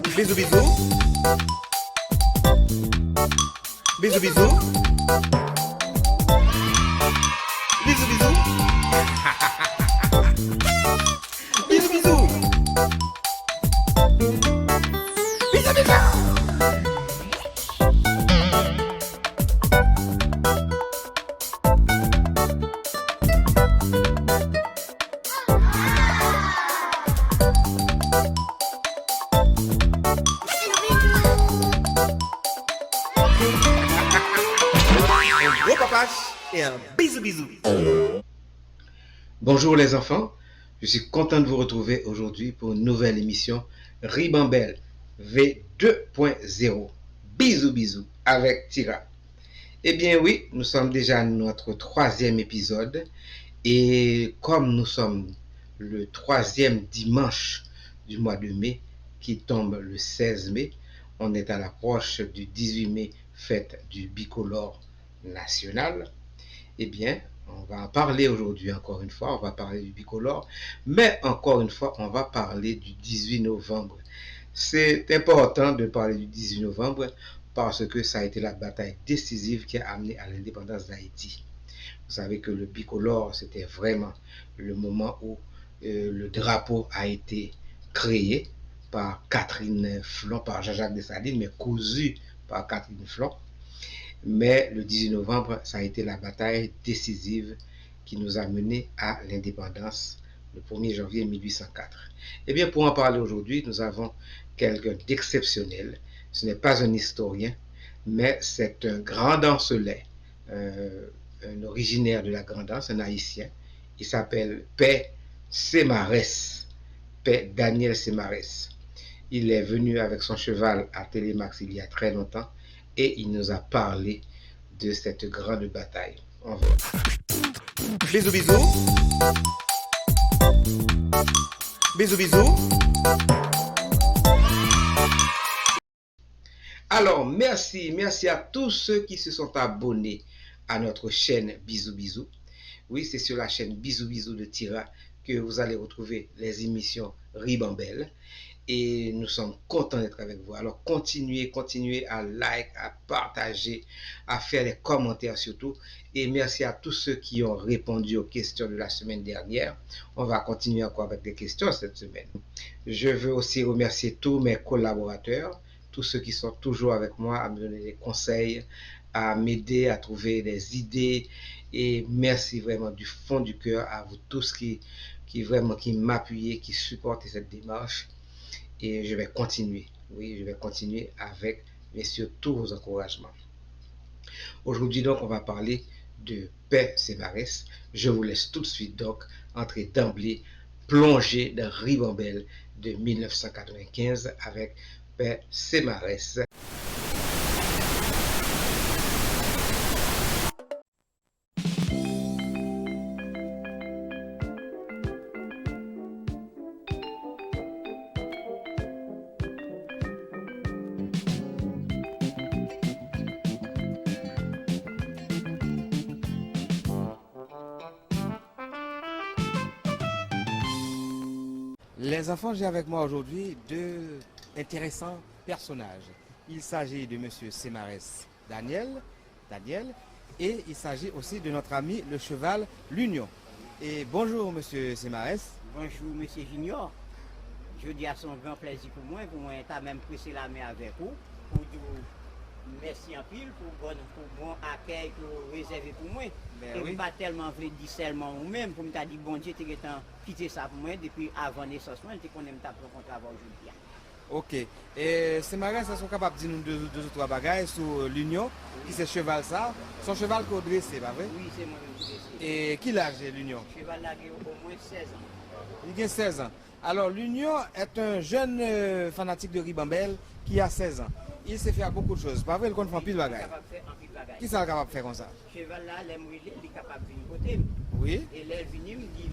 Bisous bisous. Bisous bisous. Bisous bisous. Bisous bisous. Bisous bisous. Un gros papache et un bisou bisou. Bonjour les enfants, je suis content de vous retrouver aujourd'hui pour une nouvelle émission Ribambelle V2.0. Bisous bisous avec Tira. Eh bien oui, nous sommes déjà à notre 3e épisode et comme nous sommes le 3e dimanche du mois de mai qui tombe le 16 mai, on est à l'approche du 18 mai, fête du bicolore national. Eh bien, on va en parler aujourd'hui encore une fois, on va parler du bicolore, mais encore une fois, on va parler du 18 novembre. C'est important de parler du 18 novembre parce que ça a été la bataille décisive qui a amené à l'indépendance d'Haïti. Vous savez que le bicolore, c'était vraiment le moment où le drapeau a été créé par Catherine Flon, par Jean-Jacques Dessalines, mais cousu par Catherine Flon. Mais le 18 novembre, ça a été la bataille décisive qui nous a menés à l'indépendance le 1er janvier 1804. Eh bien, pour en parler aujourd'hui, nous avons quelqu'un d'exceptionnel. Ce n'est pas un historien, mais c'est un grand danselet, un originaire de la grande danse, un haïtien. Il s'appelle Père Semarès, Père Daniel Semarès. Il est venu avec son cheval à Télémax il y a très longtemps et il nous a parlé de cette grande bataille. On va. Bisous bisous. Bisous bisous. Alors, merci à tous ceux qui se sont abonnés à notre chaîne Bisous Bisous. Oui, c'est sur la chaîne Bisous Bisous de Tira que vous allez retrouver les émissions Ribambelle. Et nous sommes contents d'être avec vous. Alors, continuez à like, à partager, à faire des commentaires surtout. Et merci à tous ceux qui ont répondu aux questions de la semaine dernière. On va continuer encore avec des questions cette semaine. Je veux aussi remercier tous mes collaborateurs, tous ceux qui sont toujours avec moi à me donner des conseils, à m'aider à trouver des idées. Et merci vraiment du fond du cœur à vous tous qui m'appuyez, qui supportez cette démarche. Et je vais continuer, oui, je vais continuer avec, bien sûr, tous vos encouragements. Aujourd'hui, donc, on va parler de Père Semarès. Je vous laisse tout de suite, donc, entrer d'emblée, plonger dans Ribambelle de 1995 avec Père Semarès. Les enfants, j'ai avec moi aujourd'hui deux intéressants personnages. Il s'agit de monsieur Semarès Daniel, et il s'agit aussi de notre ami le cheval l'Union. Et bonjour monsieur Semarès. Bonjour monsieur Junior. Je dis à son grand plaisir pour moi t'as même pressé la main avec vous, pour dire merci en pile, pour bon accueil que vous réservez pour moi. Ben et oui. Pas tellement voulu dire seulement vous-même, pour me dire bon Dieu, tu as quitté ça pour moi depuis avant naissance, tu connais me taper contre avant aujourd'hui. Ok. Et Semarès, sont capables de dire nous deux ou trois bagailles sur l'Union, qui c'est cheval ça. Son cheval qu'on dresse, pas vrai? Oui, c'est moi-même qui décide. Et qui l'âge l'Union? Le cheval là qui a au moins 16 ans. Il a 16 ans. Alors l'Union est un jeune fanatique de Ribambelle qui a 16 ans. Il sait faire beaucoup de choses. Pas vrai, il compte faire pile de bagailles. Capable de faire un pile de bagaille. Qui ça est capable de faire comme ça? Le cheval là, il est capable de venir côté. Oui. Et là, il vient, il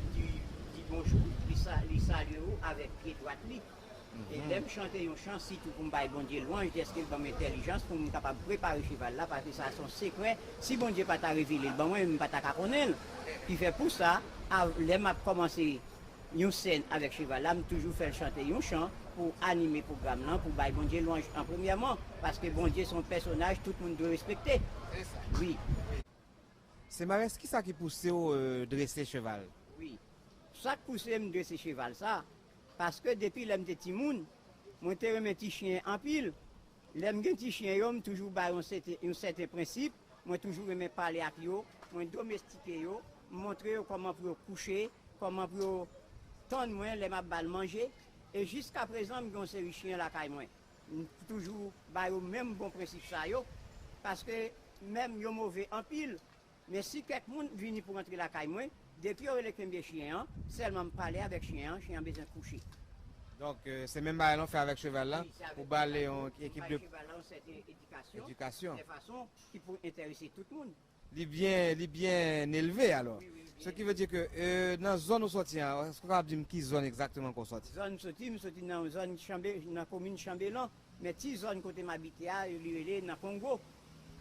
dit bonjour, il salue avec pied droit. Et l'aime chanter un chant, si tout pour me bon Dieu loin, je teste dans mon intelligence pour me capable de préparer le cheval là, parce que ça son secret. Si bon Dieu pas t'a révélé, bon moi, je ne pas t'a connaître. Puis fait pour ça, l'aime a commencé une scène avec cheval là, toujours faire chanter un chant pour animer le programme là, pour bailler bon Dieu louange en premièrement, parce que bon Dieu son personnage, tout le monde doit respecter. C'est ça. Oui, Semarès, qui ça qui pousse au dresser cheval? oui. Ça qui pousse me dresser cheval ça, parce que depuis l'homme de Timoun, moi te remet petit chien en pile. L'homme de petit chien yo, toujours bailler un certain principe, moi toujours remet parler avec yo, moi domestiquer yo, montrer comment pour coucher, comment pour tendre moins les m'a bal manger et jusqu'à présent me série chien la caille moi toujours ba yo même bon principe ça yo parce que même yo mauvais en pile mais si quelqu'un vient pour entrer la caille moi depuis on les kembe chien seulement me parler avec chien besoin coucher. Donc, c'est même pas fait avec cheval là, Oui, pour baler en équipe de cheval là c'est éducation. de façon qui peut intéresser tout le monde. Il est bien élevé alors. Oui, oui, Ce qui veut dire que dans la zone où sorti, est-ce qu'on va dire qui zone exactement qu'on sorti? Zone sorti dans zone dans la commune Chambellan, mais ti zone côté m'habiter à dans le Congo,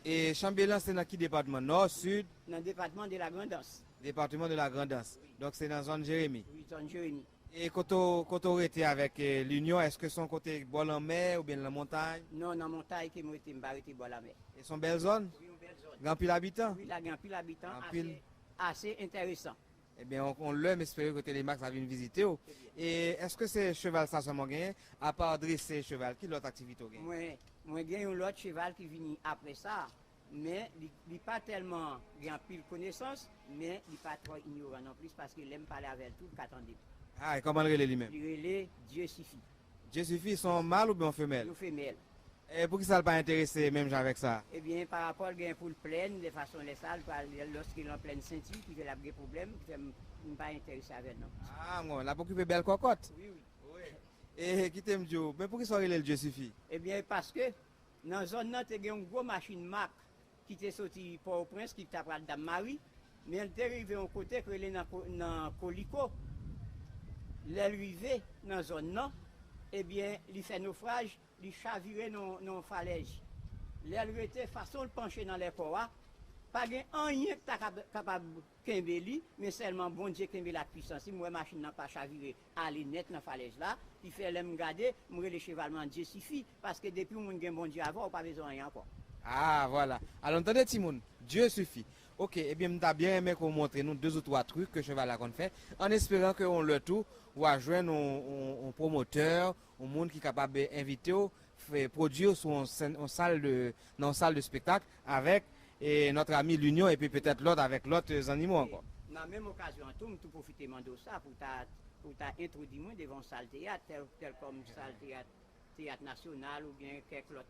Et Chambellan, c'est dans quel département? Nord, sud, dans le département de la Grandance. département de la Grandance. Donc c'est dans la zone Jérémy. Oui, zone Jérémy. Et quand on était avec l'Union, est-ce que son côté bol en mer ou bien la montagne? Non, dans la montagne qui m'a été m'arrêté boire la mer. Et son belle zone? Oui, une belle zone. Grand pile habitant? Oui, la grand pile habitant En pile. assez intéressant. Eh bien, on l'aime, espérer que Télémax a vu une visite. Et est-ce que c'est cheval ça seulement gagné? À part dresser cheval, qui l'autre activité gagne? Moi j'ai un autre cheval qui vient après ça, mais il n'est pas tellement grand pile connaissance, mais il n'est pas trop ignorant non plus parce qu'il aime parler avec tout qu'attendez. Ah, et comment le relais lui-même? Il relève Dieu suffit. Dieu suffit, sont mâles ou bien femelles? Nous femelles. Et pour qui ça ne pas intéressé même avec ça? Eh bien, par rapport à pour le plein, de façon les salles, lorsqu'il est en pleine ceinture, qui fait la vraie problème, qui fait ne pas intéressé avec nous. Ah, bon, là, pour occuper belle cocotte. Oui, oui. Et qui t'aime Dieu? Mais pour qui ça relève Dieu suffit? Eh bien, parce que dans la zone, il y a une grosse machine Mac qui était sortie pour au prince, qui t'a pris Dame Marie, mais elle est arrivée au côté que elle est dans Colico. L'arrivée dans la zone, eh bien, il fait naufrage, il chavirait dans la falaise. Elle était façon de pencher dans les corps, pas rien que tu capable de mais seulement bon Dieu qui la puissance. Si moi, machine n'a pas chaviré, aller net dans la falaise là, il fait me garder, moi, les chevalement Dieu suffit, parce que depuis que mon bon Dieu avant, on n'a pas besoin de rien encore. Ah, voilà. Alors, entendez, Timoun, Dieu suffit. Ok, eh bien, nous avons bien aimé qu'on montre nous 2 ou 3 trucs que cheval a qu'on fait, en espérant qu'on le tout, ou à joindre un promoteur, un monde qui est capable d'inviter, produire dans une salle de spectacle avec notre ami l'Union et puis peut-être l'autre avec l'autre animaux encore. Dans la même occasion, tout profiter de ça pour t'introduire devant une salle théâtre, tel comme salle théâtre national ou bien quelque autre.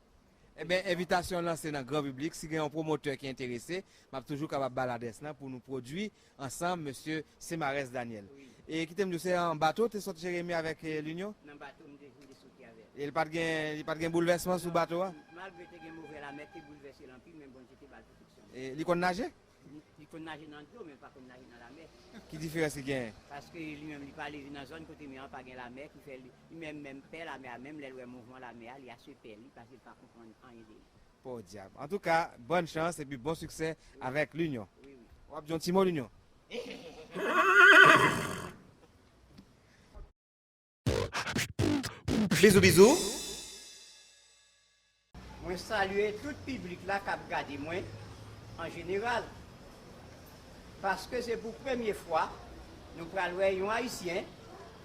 Eh bien, invitation là, c'est dans le grand public. Si il y a un promoteur qui est intéressé, je suis toujours capable de balader pour nous produire ensemble, monsieur Semarès Daniel. Oui. Et qui t'aime dire, en bateau, tu es sorti Jérémy avec l'Union? Dans le bateau, je suis sorti avec. Et il n'y a pas de bouleversement sur le bateau? Malgré que j'ai mauvais la mer, qui bouleversé l'empire, mais bon, j'étais mal protection. Et il peut nager? Il peut nager dans l'eau, mais pas comme nager dans la mer. Qui différence il y a? Parce que lui-même, il parle dans la zone côté mais pas la mer, qui fait lui-même perd la mer, même les mouvements de la mer, il a ce père, parce qu'il ne peut pas comprendre rien. Pour diable. En tout cas, bonne chance et puis bon succès avec l'Union. Oui, oui. On va bien petit mot l'Union. Bisous, bisous. Moi saluer tout le public là qui a regardé moi en général. Parce que c'est pour la première fois, nous prenons un haïtien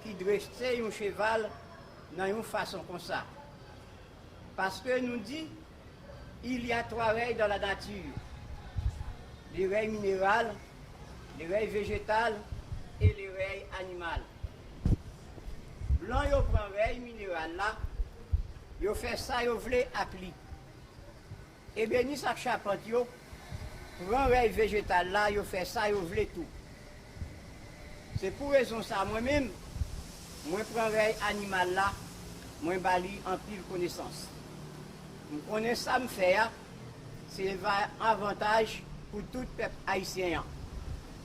qui dressait un cheval dans une façon comme ça. Parce que nous dit, il y a 3 règles dans la nature. Les règles minérales, les règles végétales et les règles animales. Blanc, il prend les règles minérales là, il fait ça, il veut appliquer. Et bien, ni sa charpente, il prend les règles végétales là, il fait ça, il veut tout. C'est pour raison ça, moi-même, moi prends les règles animales là, moi bali en pile connaissance. Je connais ça me faire, c'est un avantage pour tout le peuple haïtien.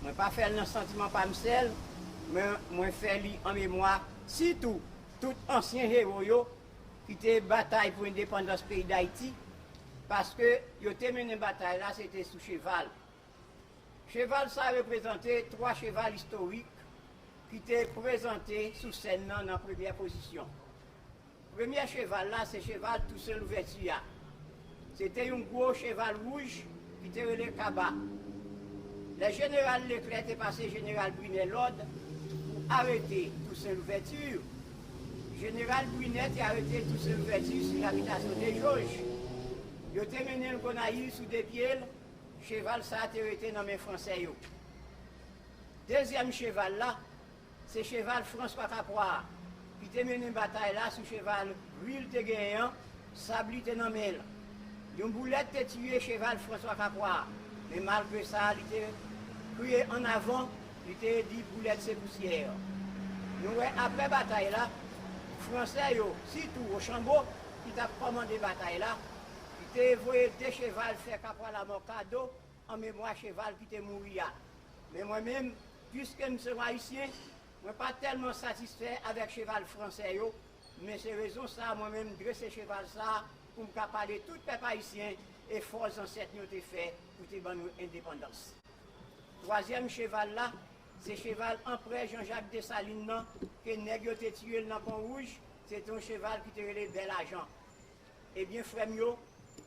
Je ne pas faire le sentiment par seul, mais je fais en mémoire, surtout, tout ancien héros qui étaient bataille pour l'indépendance du pays d'Haïti, parce que ils ont mené une bataille là, c'était sous cheval. Cheval, ça représentait 3 chevals historiques qui était présenté sous scène en première position. Premier cheval là, c'est cheval Toussaint Louverture. C'était un gros cheval rouge qui était relé Kaba. Le général Leclerc est passé général Brunet l'ordre pour arrêter Toussaint Louverture. Général Brunet a arrêté Toussaint Louverture sur l'habitation des Jauges. Il a mené le Gonaï sous des pieds, cheval ça a été arrêté dans mes Français. Deuxième cheval là, c'est cheval François Capois, qui a mené une bataille là sous cheval Ruil Teguéan, Sabli Tenamel. Une boulette a tué cheval François Capois, mais malgré ça, il était crié en avant, il était dit boulette c'est poussière. Nous, après bataille là, Français, surtout au Chambaud, qui t'a commandé bataille là, il t'a envoyé deux chevals faire Capois la mort cadeau, en mémoire cheval qui était mouru. Mais moi-même, puisque je suis haïtien, je ne suis pas tellement satisfait avec cheval français, mais c'est raison ça, moi-même, dresser cheval ça, pour me parler tout peuple haïtien et force ancêtres nous ont fait pour notre indépendance. Troisième cheval là, c'est cheval empereur Jean-Jacques Dessalines que nèg yo te tué dans Pont Rouge, c'est un cheval qui te relé bel agent. Eh bien frère mio,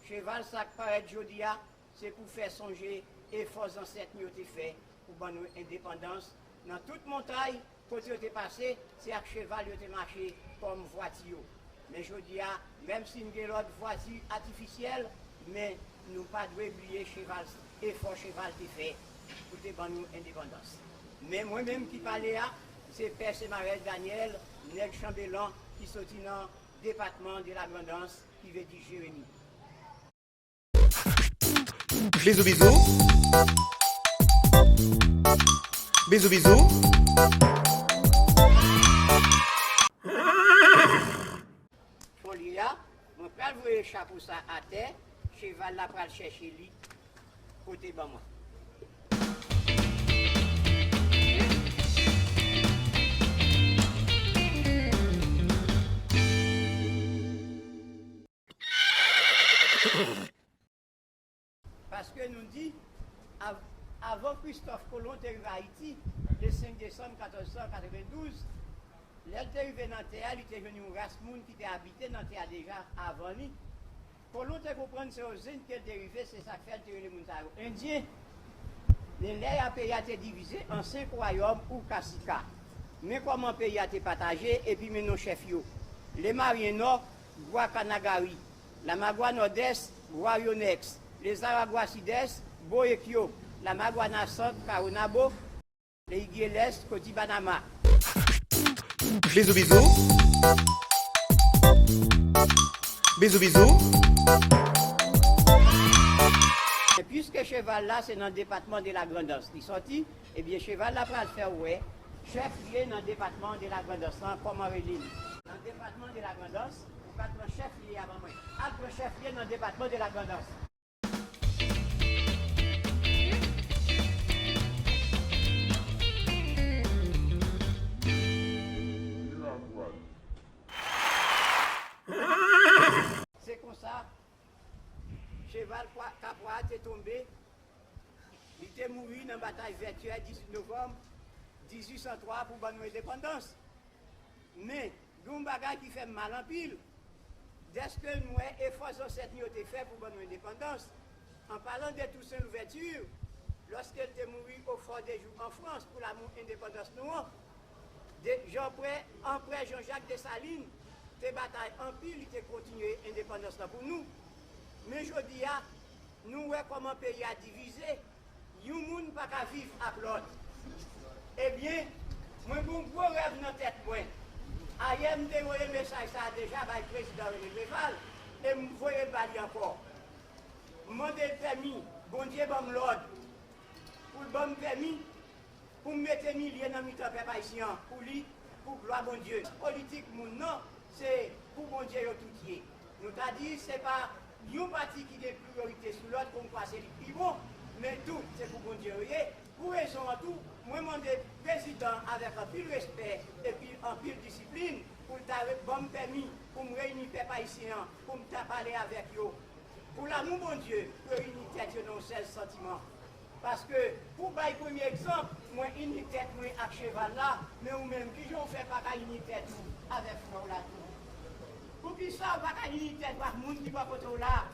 cheval ça paraît jodia, c'est pour faire songer et force ancêtres nous ont fait pour notre indépendance. Dans toute montagne, quand tu es passé, c'est avec cheval qui marché comme voiture. Mais je dis, même si nous avons l'autre voiture artificielle, mais nous ne pas oublier cheval, effort cheval qui fait pour nous indépendance. Mais moi-même qui parle là, c'est Père Sémarès Daniel, nèg chambellan, qui sortit dans le département de la Grandance, qui veut dire Jérémie. Bisous, bisous. Bisous, bisous. Mon pral voye chapeau ça à terre, cheval là pral chercher lui, côté bas moi. Parce que nous dit, avant Christophe Colomb est arrivé à Haïti, le 5 décembre 1492, l'elle est arrivé dans la terre, il était venu un race moun qui était habité dans la terre déjà avant lui. Colomb te comprendre c'est aux Indes qu'elle est arrivée, c'est ça qui fait les Mountaros. Indiens, les pays a été divisé en 5 royaumes ou Kassika. Mais comment le pays a été partagé et puis nos chefs yo. Les Mariens Nord, Bois Kanagari. La Magua Nord-Est, Bois Yonex. Les Aragua Sud-Est, Boekio. La Maguana Centre, Karunabo. Les Iguelest, Kotibanama. Bisous, bisous. Bisous, bisous. Et puisque cheval là, c'est dans le département de la Grandance, il sorti, eh bien cheval là, pour le faire, ouais, chef lié dans le département de la Grandance, comme on dit. Dans le département de la Grandance, ou pas le chef lié avant moi. Autre chef lié dans le département de la Grandance. C'est comme ça, cheval Capois est tombé, il était mort dans la bataille virtuelle 18 novembre 1803 pour notre indépendance. Mais, il y a un bagage qui fait mal en pile. Dès que nous avons effort sur cette nuit fait pour notre indépendance, en parlant de Toussaint Louverture, lorsqu'elle était morte au fort des jours en France pour la indépendance noire, empereur Jean-Jacques Dessalines, tes batailles en pile, il a continué l'indépendance pour nous. Mais je dis, nous voyons comment le pays a divisé, il n'y a pas qu'à vivre avec l'autre. Eh bien, moi, j'ai un gros rêve dans la tête. Ailleurs, je me un message ça déjà par le président René et je me voyais le encore. Je demande le permis, bon Dieu, bon l'ordre, pour le bon permis, pour mettre milliers dans le peuple haïtien, pour lui, pour gloire bon Dieu. Politique, non, c'est pour bon Dieu tout y est. Nous avons dit, ce n'est pas une partie qui a des priorités sur l'autre, pour passer les plus bon, mais tout, c'est pour bon Dieu. Pour raison en tout, moi, je demande le président avec un peu de respect et puis un peu de discipline pour le bon permis, pour me réunir les peuples haïtiens, pour me parler avec eux. Pour l'amour, bon Dieu, pour réunir tête dans un seul sentiment. Parce que, pour bailler premier exemple, moi, une tête, moi, à cheval là, mais ou même, qui j'en fais pas qu'à une tête avec moi là tout. Pour qui ça, pas qu'à une tête, par monde qui va côté là.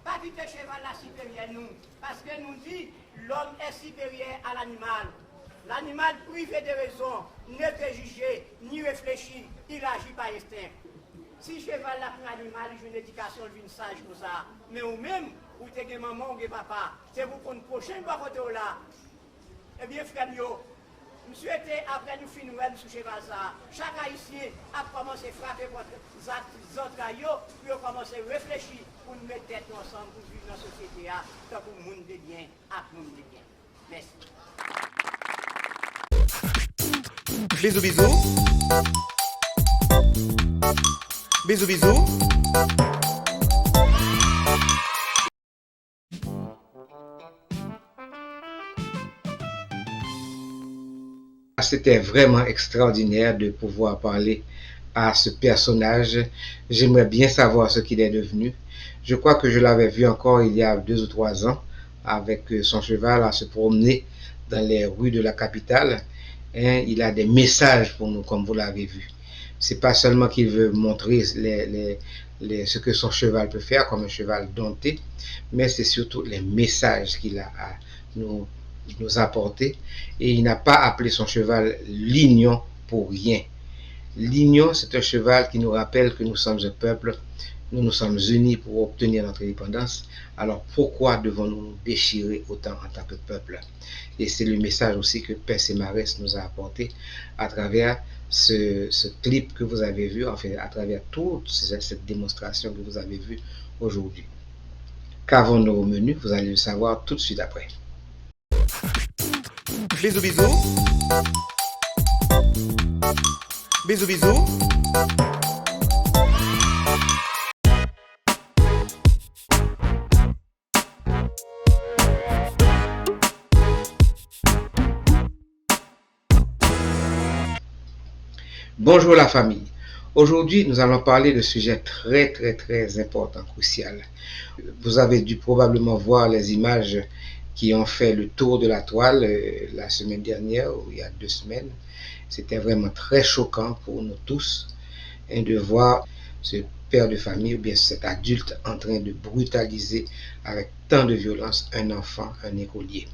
Pas quitter cheval là supérieur nous. Parce que nous dit, l'homme est supérieur à l'animal. L'animal privé de raison, ne peut juger, ni réfléchir, il agit par instinct. Si cheval là pour l'animal, il a une éducation, une sage pour ça. Mais ou même, ou t'es maman ou papa, c'est vous qu'on prochain par côté là. Eh bien, frère, monsieur était après nous finir sous cheval ça. Chaque haïtien a commencé à frapper contre les autres cailloux, puis a commencé à réfléchir pour nous mettre tête ensemble pour vivre dans la société, tant que le monde de bien, à le monde de bien. Merci. Bisous, bisous. Bisous, bisous. C'était vraiment extraordinaire de pouvoir parler à ce personnage. J'aimerais bien savoir ce qu'il est devenu. Je crois que je l'avais vu encore il y a 2 ou 3 ans avec son cheval à se promener dans les rues de la capitale. Et il a des messages pour nous, comme vous l'avez vu. C'est pas seulement qu'il veut montrer ce que son cheval peut faire comme un cheval dompté, mais c'est surtout les messages qu'il a à nous apporter. Et il n'a pas appelé son cheval Lignon pour rien. Lignon, c'est un cheval qui nous rappelle que nous sommes un peuple, nous sommes unis pour obtenir notre indépendance. Alors pourquoi devons-nous nous déchirer autant en tant que peuple? Et c'est le message aussi que Père Semarès nous a apporté à travers ce clip que vous avez vu, enfin à travers toute cette démonstration que vous avez vue aujourd'hui. Qu'avons-nous au menu? Vous allez le savoir tout de suite après. Bisous, bisous. Bisous, bisous. Bonjour la famille. Aujourd'hui, nous allons parler de sujets très important, crucial. Vous avez dû probablement voir les images qui ont fait le tour de la toile la semaine dernière ou il y a 2 semaines. C'était vraiment très choquant pour nous tous de voir ce père de famille ou bien cet adulte en train de brutaliser avec tant de violence un enfant, un écolier.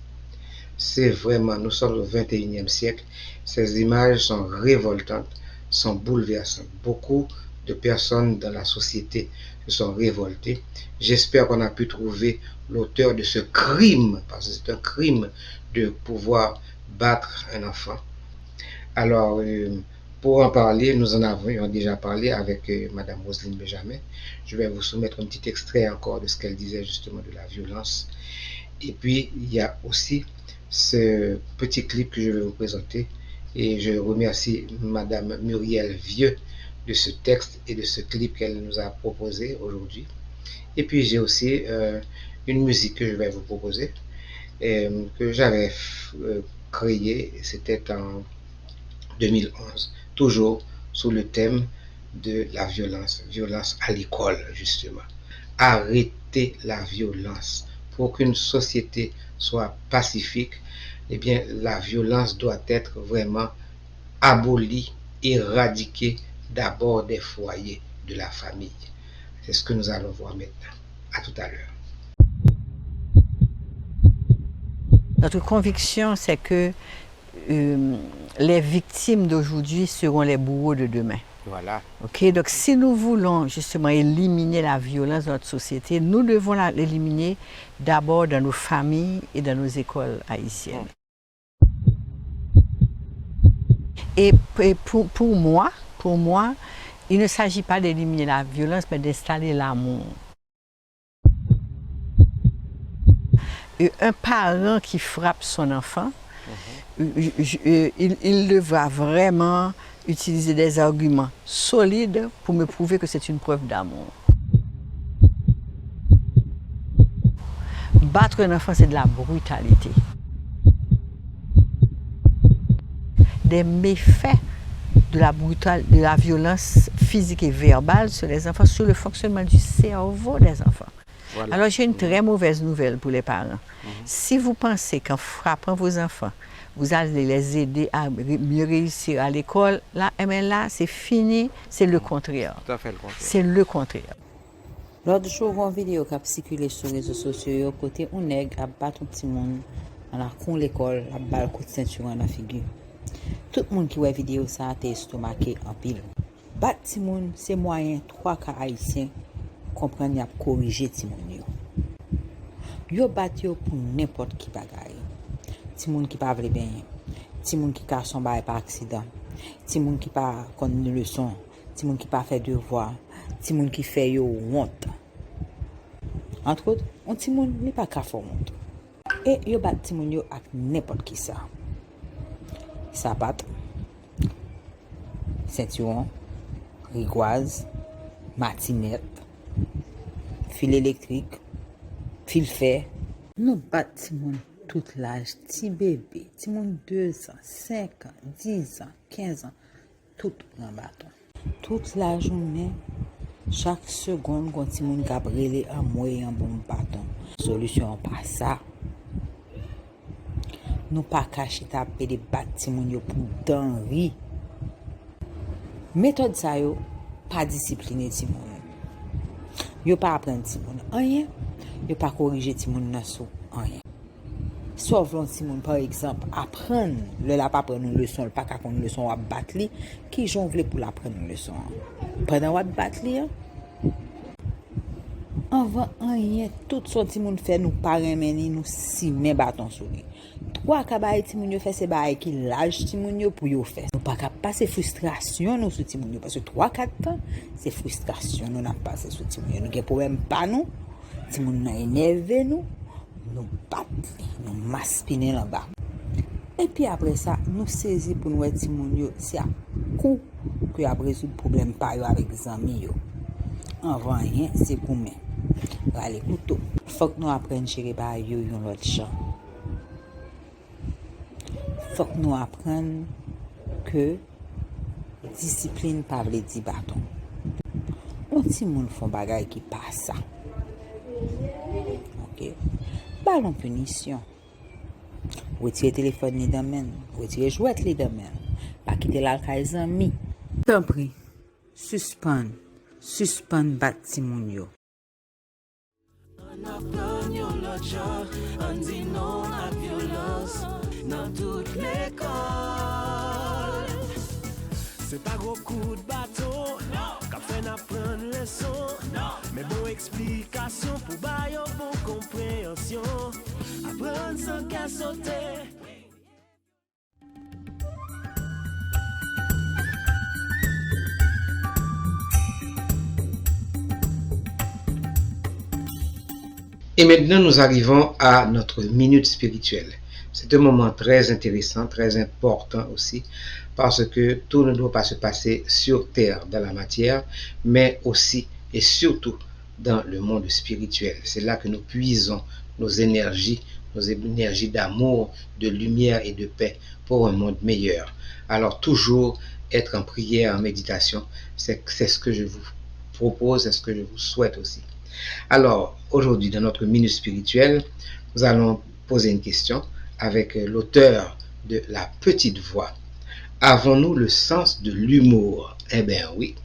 C'est vraiment, nous sommes au 21e siècle, ces images sont révoltantes, sont bouleversantes. Beaucoup de personnes dans la société se sont révoltées. J'espère qu'on a pu trouver l'auteur de ce crime, parce que c'est un crime de pouvoir battre un enfant. Alors, pour en parler, nous en avions déjà parlé avec Madame Roselyne Benjamin. Je vais vous soumettre un petit extrait encore de ce qu'elle disait justement de la violence. Et puis, il y a aussi ce petit clip que je vais vous présenter. Et je remercie Madame Muriel Vieux de ce texte et de ce clip qu'elle nous a proposé aujourd'hui. Et puis, j'ai aussi une musique que je vais vous proposer, que j'avais créée, c'était en 2011, toujours sous le thème de la violence à l'école, justement. Arrêtez la violence. Pour qu'une société soit pacifique, eh bien, la violence doit être vraiment abolie, éradiquée d'abord des foyers de la famille. C'est ce que nous allons voir maintenant. À tout à l'heure. Notre conviction, c'est que les victimes d'aujourd'hui seront les bourreaux de demain. Voilà. Okay? Donc, si nous voulons justement éliminer la violence dans notre société, nous devons l'éliminer d'abord dans nos familles et dans nos écoles haïtiennes. Et pour moi, il ne s'agit pas d'éliminer la violence, mais d'installer l'amour. Un parent qui frappe son enfant, il devra vraiment utiliser des arguments solides pour me prouver que c'est une preuve d'amour. Battre un enfant, c'est de la brutalité. Des méfaits de la violence physique et verbale sur les enfants, sur le fonctionnement du cerveau des enfants. Voilà. Alors, j'ai une très mauvaise nouvelle pour les parents. Si vous pensez qu'en frappant vos enfants, vous allez les aider à mieux réussir à l'école, là, eh bien là, c'est fini, c'est le contraire. Tout à fait le contraire. C'est le contraire. L'autre jour, une vidéo qui a circulé sur les réseaux sociaux, côté un nègre a battu un petit monde dans la cour de l'école, a battu un coup de ceinture dans la figure. Tout le monde qui voit la vidéo, ça a été estomaqué en pile. Battre petit monde, c'est moyen, 3 cas haïtiens comprendre et corriger petit monde. Yo battu pour n'importe qui bagaille. Petit monde qui pas bien, petit monde qui casse son bail par accident, petit monde qui pas connaît une leçon, petit monde qui pas fait devoir, petit monde qui fait yo honte. Entre autres, un petit monde n'est pas qu'à faire honte. Et yo bat petit monde yo avec n'importe qui ça. Sapat, ceinturon, rigoise, matinette, fil électrique, fil fer. Nous bat petit monde tout l'âge, petit bébé, petit monde 2 ans, 5 ans, 10 ans, 15 ans, tout prend bâton. Toute la journée, chaque seconde, quand petit monde a brûlé un moyen bon bâton. Solution pas ça. Nous pas cacher taper des bâtiments pour denrées. Méthode ça yo pas discipliner ti moun. Yo pas apprendre ti moun rien, yo pas corriger ti moun nan sou rien. Sauf l'on ti moun par exemple apprendre le la pas prendre une leçon, le pas ka prendre une leçon ou battre li, qui jongle pour l'apprendre une leçon. Pendant ou battre li avant rien tout son ti moun fait nous parents meni nous si men bâton sou li. 3 kabay ti moun yo fait c'est bail qui l'âge ti moun yo pour yo faire. Nous pas capable passer frustration nous sur ti moun yo parce que 3-4 ans c'est frustration nous n'a passé sur ti moun yo. Nous gen problème pas nous. Ti moun nan énervé nous battre, nous maspiner en bas. Et puis après ça, nous saisir pour nous ti moun yo, c'est à coup que a résoudre problème pas yo avec amis yo. Avant rien, c'est pour moi. Allez couteau. Faut que nous apprenions gérer ba yo yon l'autre champ. Faut que nous apprenions que discipline pas veut dire bâton. On ti moun font bagay qui pas ça. OK. Ballon punition. Retirer téléphone li dans main, retirer jouet li dans main. Pas quitter l'alcaïs ami. T'en prie. Suspend bat ti moun yo. On dit non à violence dans toute l'école. C'est pas gros coup de bâton, qu'a fait apprendre leçon, mais bon explication pour bailler bon compréhension. Apprendre sans qu'à sauter. Et maintenant, nous arrivons à notre minute spirituelle. C'est un moment très intéressant, très important aussi, parce que tout ne doit pas se passer sur terre, dans la matière, mais aussi et surtout dans le monde spirituel. C'est là que nous puisons nos énergies d'amour, de lumière et de paix pour un monde meilleur. Alors toujours être en prière, en méditation, c'est ce que je vous propose, c'est ce que je vous souhaite aussi. Alors, aujourd'hui, dans notre minute spirituelle, nous allons poser une question avec l'auteur de La Petite Voix. Avons-nous le sens de l'humour? Eh bien oui.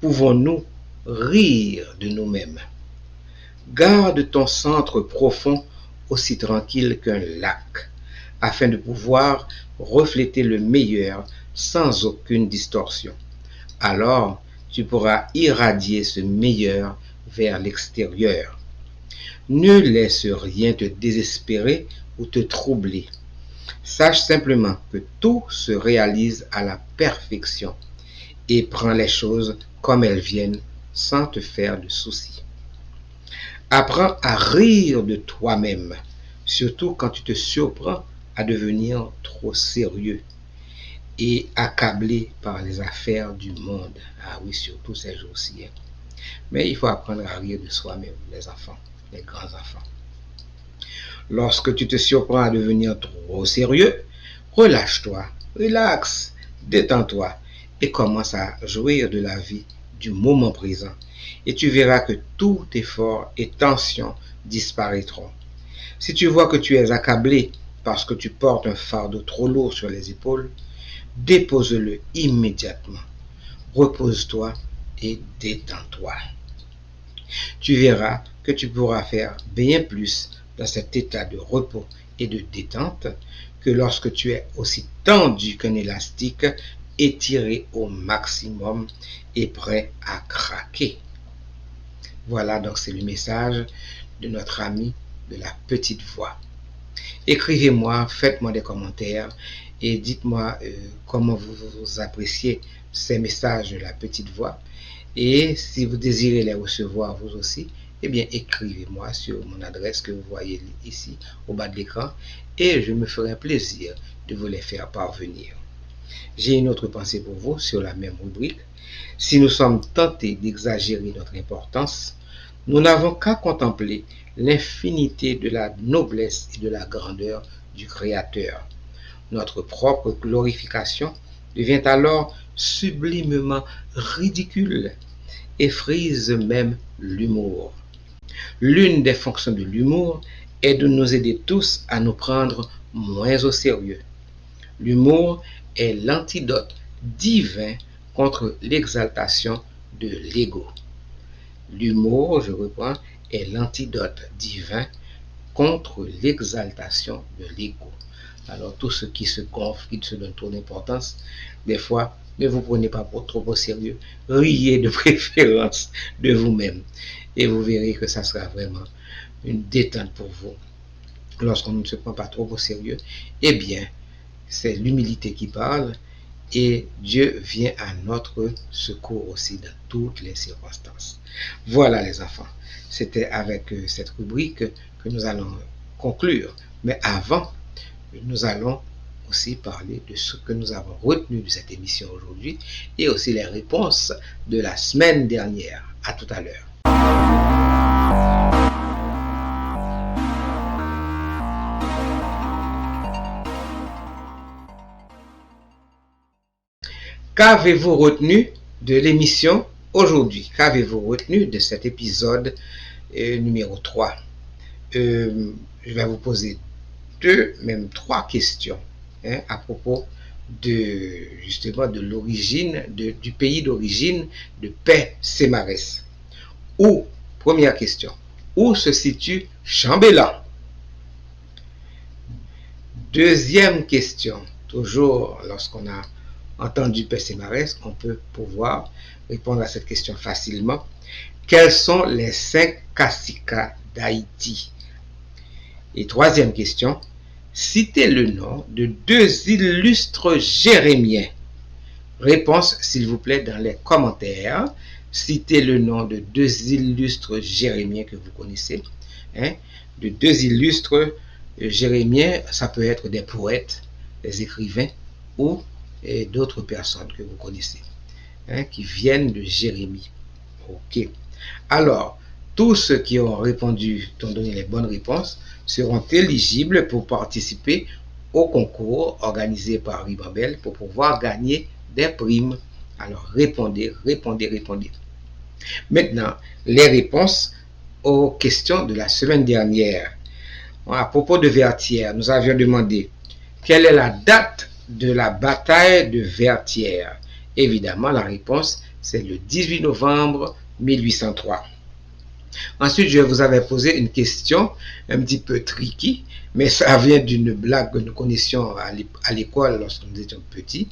Pouvons-nous rire de nous-mêmes? Garde ton centre profond aussi tranquille qu'un lac, afin de pouvoir refléter le meilleur sans aucune distorsion. Alors, tu pourras irradier ce meilleur vers l'extérieur. Ne laisse rien te désespérer ou te troubler. Sache simplement que tout se réalise à la perfection et prends les choses comme elles viennent sans te faire de soucis. Apprends à rire de toi-même, surtout quand tu te surprends à devenir trop sérieux et accablé par les affaires du monde. Ah oui, surtout ces jours-ci. Mais il faut apprendre à rire de soi-même, les enfants, les grands enfants. Lorsque tu te surprends à devenir trop sérieux, relâche-toi, relaxe, détends-toi et commence à jouir de la vie du moment présent et tu verras que tout effort et tension disparaîtront. Si tu vois que tu es accablé parce que tu portes un fardeau trop lourd sur les épaules, dépose-le immédiatement. Repose-toi et détends-toi. Tu verras que tu pourras faire bien plus dans cet état de repos et de détente que lorsque tu es aussi tendu qu'un élastique, étiré au maximum et prêt à craquer. Voilà, donc c'est le message de notre ami de la petite voix. Écrivez-moi, faites-moi des commentaires et dites-moi comment vous appréciez ces messages de la petite voix. Et si vous désirez les recevoir vous aussi, eh bien écrivez-moi sur mon adresse que vous voyez ici au bas de l'écran et je me ferai plaisir de vous les faire parvenir. J'ai une autre pensée pour vous sur la même rubrique. Si nous sommes tentés d'exagérer notre importance, nous n'avons qu'à contempler l'infinité de la noblesse et de la grandeur du Créateur. Notre propre glorification devient alors sublimement ridicule et frise même l'humour. L'une des fonctions de l'humour est de nous aider tous à nous prendre moins au sérieux. L'humour est l'antidote divin contre l'exaltation de l'ego. L'humour, je reprends, est l'antidote divin contre l'exaltation de l'ego. Alors, tous ceux qui se gonflent, qui se donnent trop d'importance, des fois, ne vous prenez pas trop au sérieux. Riez de préférence de vous-même. Et vous verrez que ça sera vraiment une détente pour vous. Lorsqu'on ne se prend pas trop au sérieux, eh bien, c'est l'humilité qui parle et Dieu vient à notre secours aussi dans toutes les circonstances. Voilà les enfants, c'était avec cette rubrique que nous allons conclure. Mais avant, nous allons aussi parler de ce que nous avons retenu de cette émission aujourd'hui et aussi les réponses de la semaine dernière. À tout à l'heure. Qu'avez-vous retenu de l'émission aujourd'hui? Qu'avez-vous retenu de cet épisode numéro 3? Je vais vous poser même trois questions à propos justement de l'origine, du pays d'origine de Père Semarès. Première question, où se situe Chambellan? Deuxième question, toujours lorsqu'on a entendu Père Semarès, on peut pouvoir répondre à cette question facilement. Quels sont les 5 caciques d'Haïti? Et troisième question, citez le nom de 2 illustres jérémiens. Réponse, s'il vous plaît, dans les commentaires. Citez le nom de 2 illustres jérémiens que vous connaissez. De 2 illustres jérémiens, ça peut être des poètes, des écrivains ou d'autres personnes que vous connaissez, qui viennent de Jérémie. Ok. Alors, tous ceux qui ont répondu, qui ont donné les bonnes réponses, seront éligibles pour participer au concours organisé par Ribambelle pour pouvoir gagner des primes. Alors, répondez. Maintenant, les réponses aux questions de la semaine dernière. À propos de Vertières, nous avions demandé quelle est la date de la bataille de Vertières. Évidemment, la réponse, c'est le 18 novembre 1803. Ensuite, je vous avais posé une question un petit peu tricky, mais ça vient d'une blague que nous connaissions à l'école lorsque nous étions petits.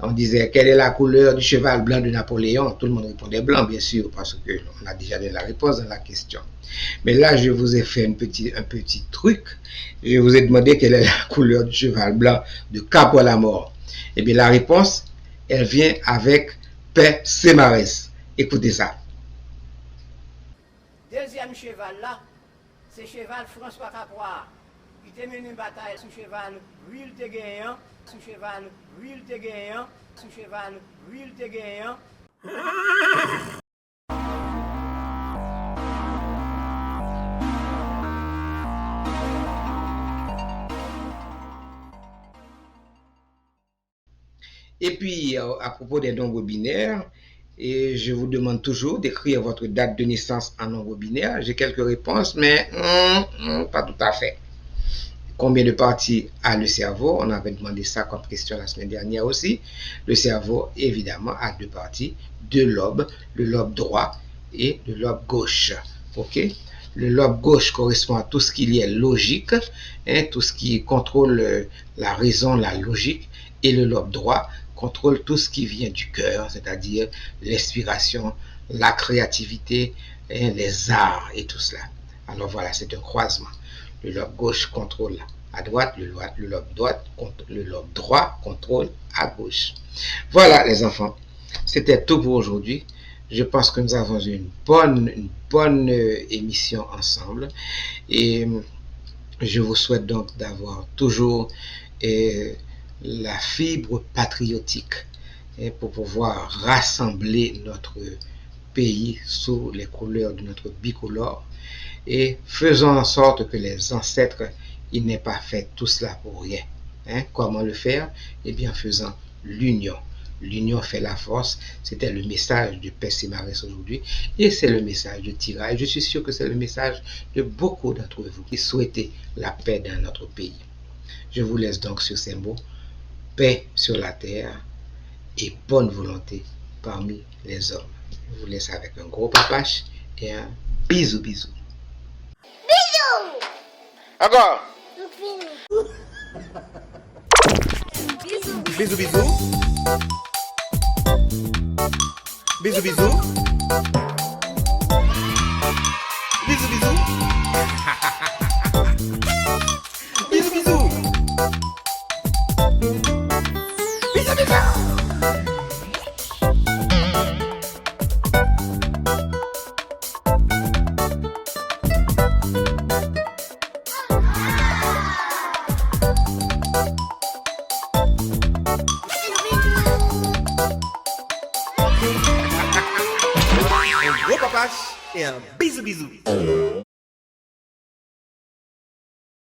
On disait, quelle est la couleur du cheval blanc de Napoléon? Tout le monde répondait blanc, bien sûr, parce qu'on a déjà donné la réponse dans la question. Mais là, je vous ai fait un petit truc. Je vous ai demandé quelle est la couleur du cheval blanc de Cap à la mort. Eh bien, la réponse, elle vient avec Père Semarès. Écoutez ça. Deuxième cheval là, c'est cheval François Capois. Il était mené une bataille sous cheval Will Teguéan, sous cheval Will Teguéan, sous cheval Will Teguéan. Et puis, à propos des nombres binaires, Et je vous demande toujours d'écrire votre date de naissance en nombre binaire. J'ai quelques réponses, mais pas tout à fait. Combien de parties a le cerveau? On avait demandé ça comme question la semaine dernière aussi. Le cerveau, évidemment, a 2 parties, 2 lobes, le lobe droit et le lobe gauche. Ok? Le lobe gauche correspond à tout ce qui est logique, tout ce qui contrôle la raison, la logique, et le lobe droit contrôle tout ce qui vient du cœur, c'est-à-dire l'inspiration, la créativité, les arts et tout cela. Alors voilà, c'est un croisement. Le lobe gauche contrôle à droite, le lobe droit contrôle à gauche. Voilà les enfants, c'était tout pour aujourd'hui. Je pense que nous avons eu une bonne émission ensemble et je vous souhaite donc d'avoir toujours la fibre patriotique pour pouvoir rassembler notre pays sous les couleurs de notre bicolore et faisons en sorte que les ancêtres ils n'aient pas fait tout cela pour rien. Comment le faire? Eh bien, faisant l'union. L'union fait la force. C'était le message du Père Sémarès aujourd'hui. Et c'est le message de Tira. Et je suis sûr que c'est le message de beaucoup d'entre vous qui souhaitez la paix dans notre pays. Je vous laisse donc sur ces mots. Paix sur la terre et bonne volonté parmi les hommes. Je vous laisse avec un gros papache et un bisou. Bisous. Encore. Bisous. Bisous, bisous. Bisous, bisous. Bisous, bisous. Bisous, bisous. Bisous, bisous. Un gros papache et un bisou bisou.